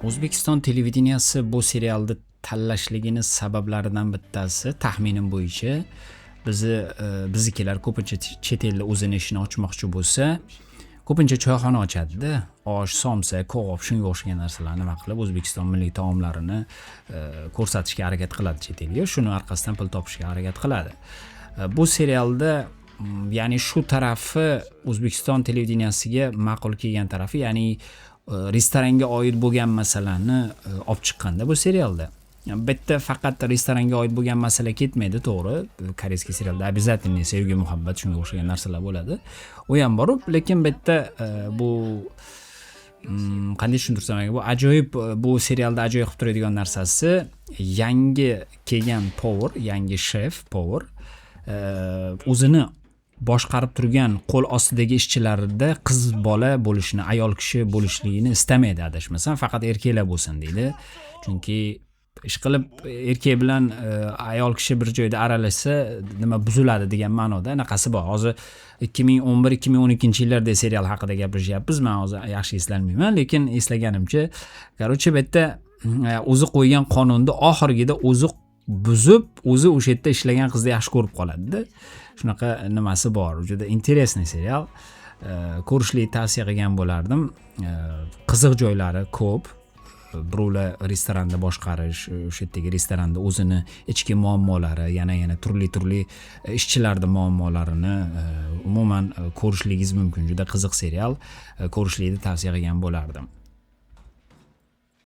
O'zbekiston televideniyasi bu serialni tanlashligining sabablaridan bittasi taxminim bo'yicha biznikilar ko'pincha chet elda o'zini ishini ochmoqchi bo'lsa, ko'pincha choyxona ochadi-da. Osh, somsa, ko'g'op shunga o'xshagan narsalarni nima qilib O'zbekiston milliy taomlarini ko'rsatishga harakat qiladi chet elga. Shuni orqasidan pul topishga harakat qiladi. Bu serialda ya'ni shu tarafi O'zbekiston televideniyasiga ma'qul kelgan tarafi, ya'ni restoranga oid bo'lgan masalani olib chiqqanda bu serialda. Bitta faqat restoranga oid bo'lgan masala ketmaydi, to'g'ri. Koreyskiy serialda обязательно sevgi, muhabbat shunga o'xshagan narsalar bo'ladi. U ham bor, lekin bitta bu qanday tushuntirsam, bu ajoyib, bu serialda ajoyib qilib turadigan narsasi yangi kelgan povor, yangi chef povor o'zini boshqarib turgan qo'l ostidagi ishchilarida qiz bola bo'lishini, ayol kishi bo'lishligini istamaydi adashmasam, faqat erkaklar bo'lsin deydi. Chunki ish qilib erkak bilan ayol kishi bir joyda aralashsa nima buziladi degan ma'noda anaqasi bor. Hozir 2011-2012-yillarda serial haqida gapirishyapmiz. Men hozir yaxshi eslolmayman, lekin eslaganimcha, короче, bitta o'zi qo'ygan qonunni oxirgida o'zi buzib, o'zi o'sha yerda ishlagan qizni yaxshi ko'rib qoladi-da. Shunaqa nimasi bor. Juda interesniy serial. Ko'rishni tavsiya qilgan bo'lardim. Qiziq joylari ko'p. Birovlar restoranda boshqarish, o'sha yerdagi restoranda o'zini ichki muammolari, yana turli ishchilarning muammolarini umuman ko'rishligingiz mumkin. Juda qiziq serial. Ko'rishlikni tavsiya qilgan bo'lardim.